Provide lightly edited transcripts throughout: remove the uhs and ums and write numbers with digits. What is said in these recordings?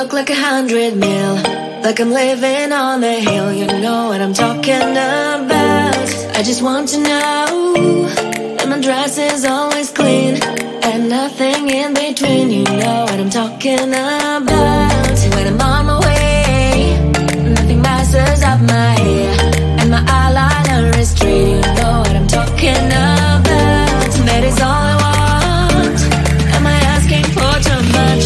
look like 100 mil, like I'm living on the hill. You know what I'm talking about. I just want to know that my dress is always clean and nothing in between. You know what I'm talking about. When I'm on my way, nothing messes up my hair, and my eyeliner is straight. You know what I'm talking about. That is all I want. Am I asking for too much?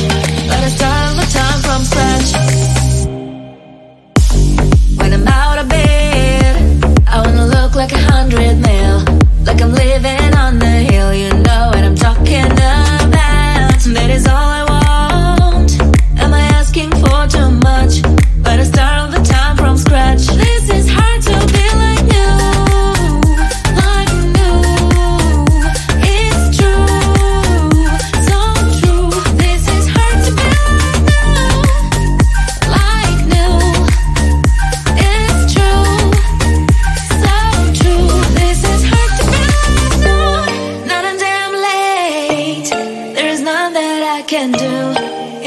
But I start all the time from scratch. When I'm out of bed, I wanna look like 100 mil, like I'm living on the hill. You know what I'm talking about. That is all I want. Am I asking for too much? But I start all the time from scratch. This is hard to be like new, like new. It's true, so true. This is hard to be like new, it's true, so true. This is hard to be like new. Not a damn late. There is none that I can do,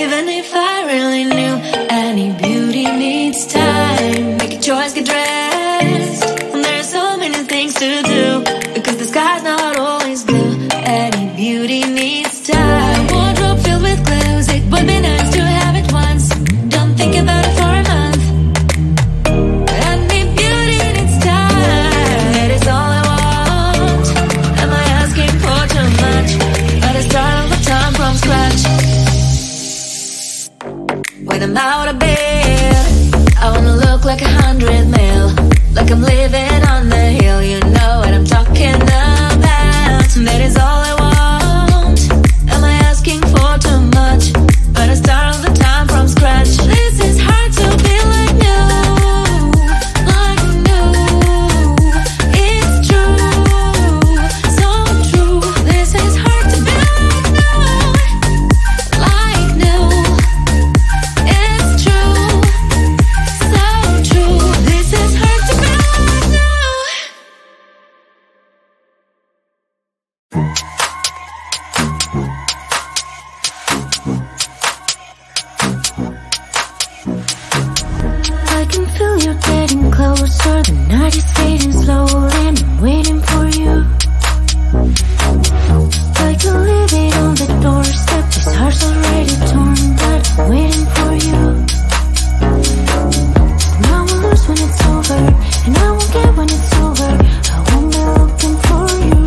even if I really knew. Any beauty needs time. Make a choice, get dressed. And there are so many things to do, because the sky's not always blue. Any beauty needs time. Wardrobe filled with clues. It would be nice to have it once. Don't think about it for a month. Any beauty needs time. That is all I want. Am I asking for too much? But I start all the time from scratch. When I'm out of bed, I wanna look like 100 mil, like I'm living on the hill. You know what I'm talking about. That is all I want. Am I asking for too much? But I start all the time from scratch. This is hard to be like new, like new. It's true, so true. This is hard to be like new. It's true, so true. This is hard to be like new. I can feel you getting closer. The night is fading slowly, and I'm waiting for you. I can leave it on the doorstep. This heart's already torn, but I'm waiting for you. And I will lose when it's over, and I won't get when it's over. I won't be looking for you.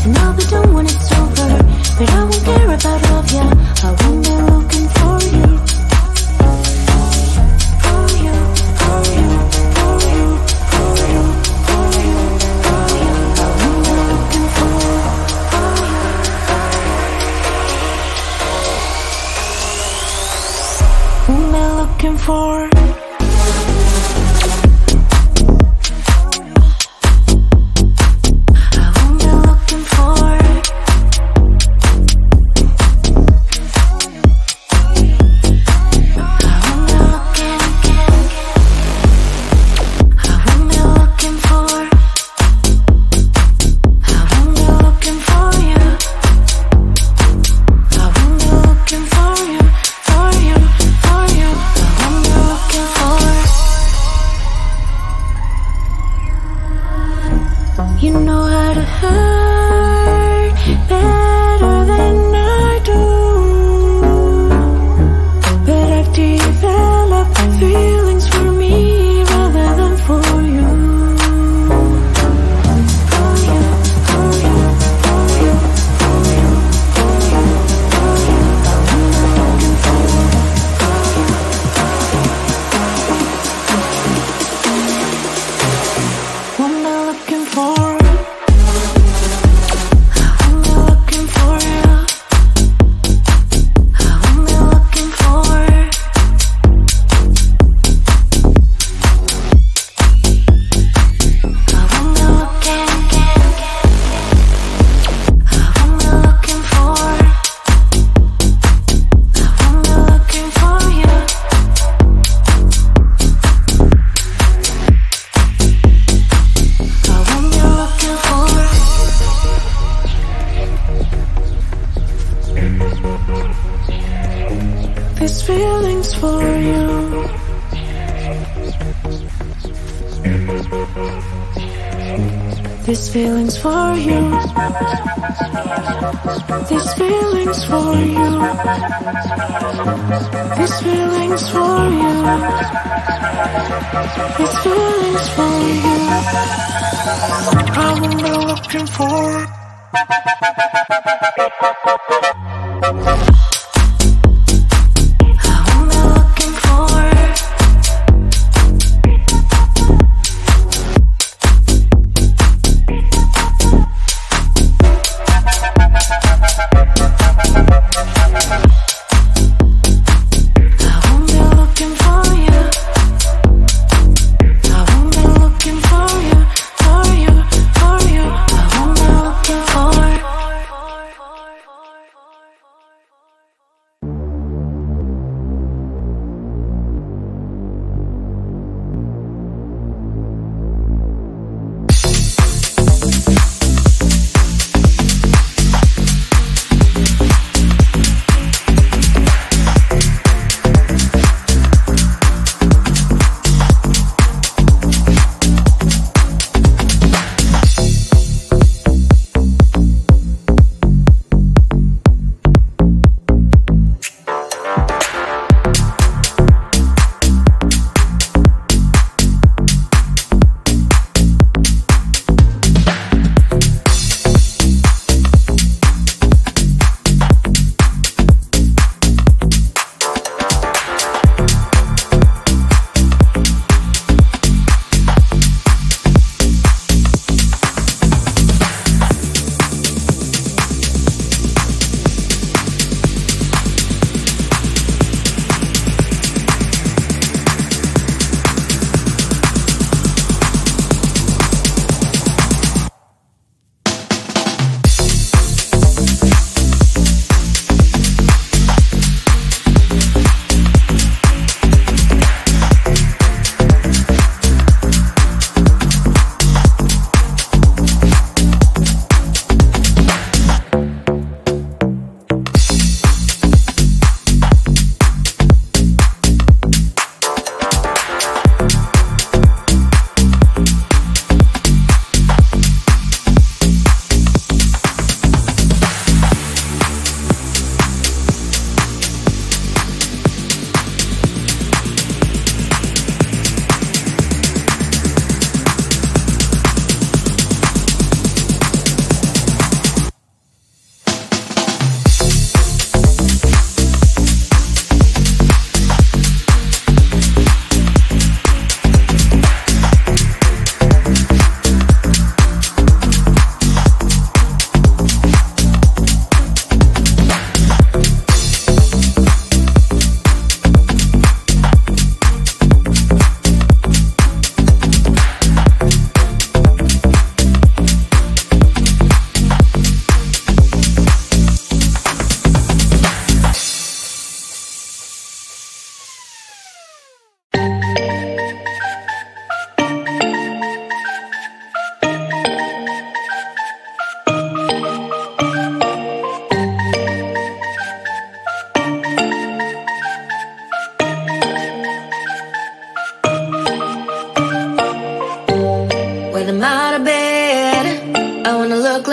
And I'll be done when it's over, but I won't care about love, yeah. I won't be looking for you. For you, for you, for you, for you, for you, for you. I won't be looking for you. Won't be looking for. I won't be looking for. I won't be looking. I won't be looking for. I won't be looking for you. I won't be looking for you, for you, for you. I won't be looking for. You know how to hurt better than I do, but I've developed feelings for me rather than for you. For you, for you, for you, for you, for you, for you. I won't be looking for. Won't be looking for. for you. This feeling's for you. This feeling's for you. This feeling's for you. This feeling's for you. I'm only looking for it.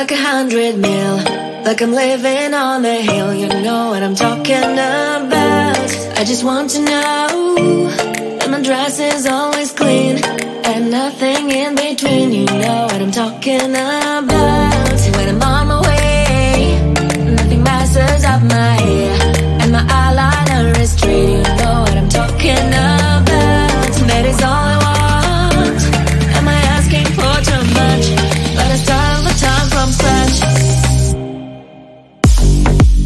like 100 mil, like I'm living on the hill. You know what I'm talking about. I just want to know that my dress is always clean and nothing in between. You know what I'm talking about. When I'm on my way, nothing messes up my hair, and my eyeliner is straight. You know what I'm talking about. That is all I want. Am I asking for too much? But I start all the time from scratch.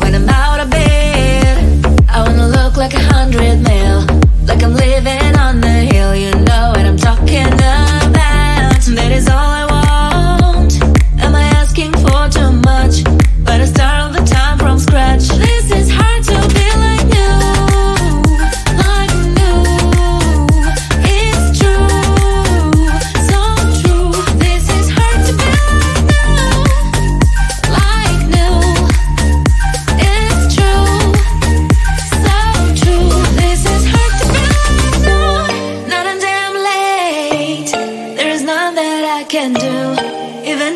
When I'm out of bed, I wanna look like 100 mil, like I'm living on the hill. You know what I'm talking about. That is all I want. Am I asking for too much? But I start all the time from scratch. This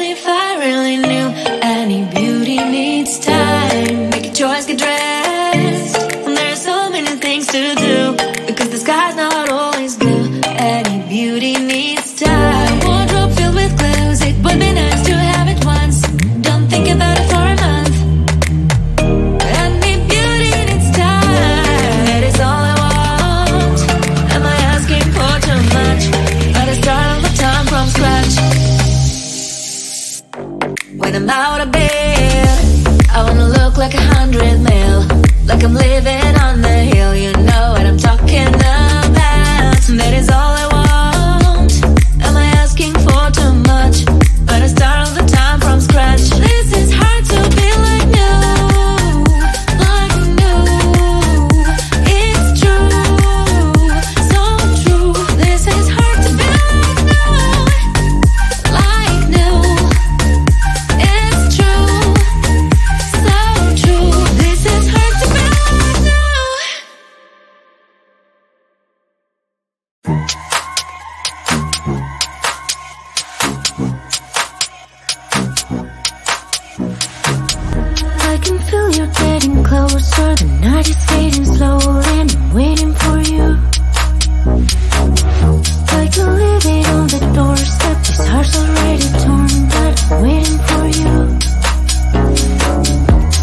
And if I really knew any beauty needs time, make a choice, get dressed. And there's so many things to do, because the sky's not always blue. Any beauty needs time. Wardrobe filled with clothes, it would be nice to have it once. Don't think about it for a month. Any beauty needs time. That is all I want. Am I asking for too much? But I start all the time from scratch. When I'm out of bed, I wanna look like 100 mil, like I'm living on the hill. You know what I'm talking about. That is all I want. Am I asking for too much? But I start all the time from scratch. This is hard to be like new, like new. It's true, so true. This is hard to be like new, like new. It's true, so true. This is hard to be like new. I can feel you getting closer. The night is fading slowly, and I'm waiting for you. I can leave it on the doorstep. This heart's already torn, but I'm waiting for you.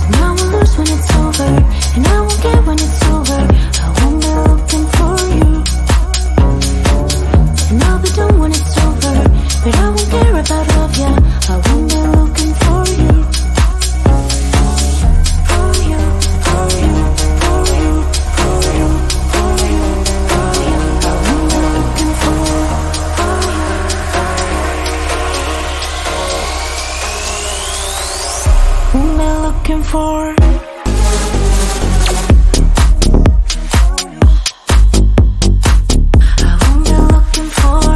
And I will lose when it's over, and I won't get when it's over. I won't be looking for you. And I'll be done when it's over, but I won't care about love, yeah. I won't be looking for you. For you, for you, for you, for you, for you, for you. I won't be looking for you. Won't be looking for. I won't be looking for.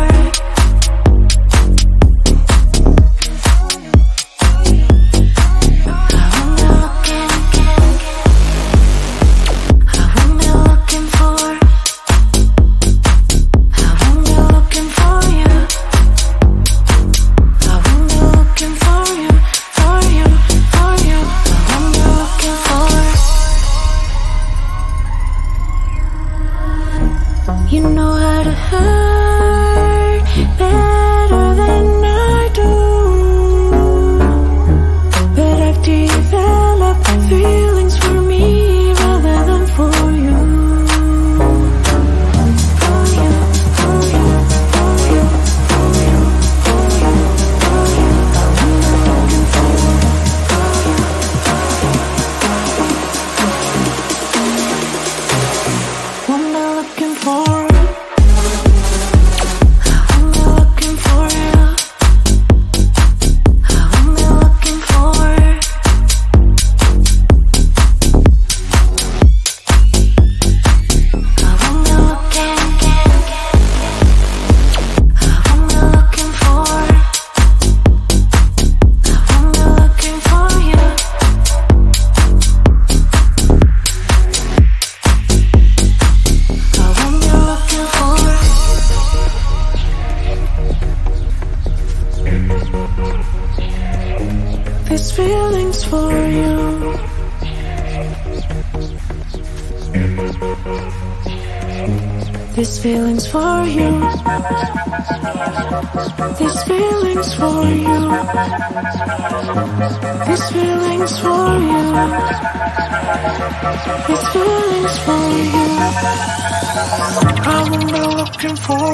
You know how to hurt better than I do, but I've developed feelings for me rather than for you. For you, for you, for you, for you, for you, for you. I'm looking for you. What am I looking for? These feelings for you. These feelings for you. These feelings for you. These feelings for you. These feelings for you. I won't be looking for.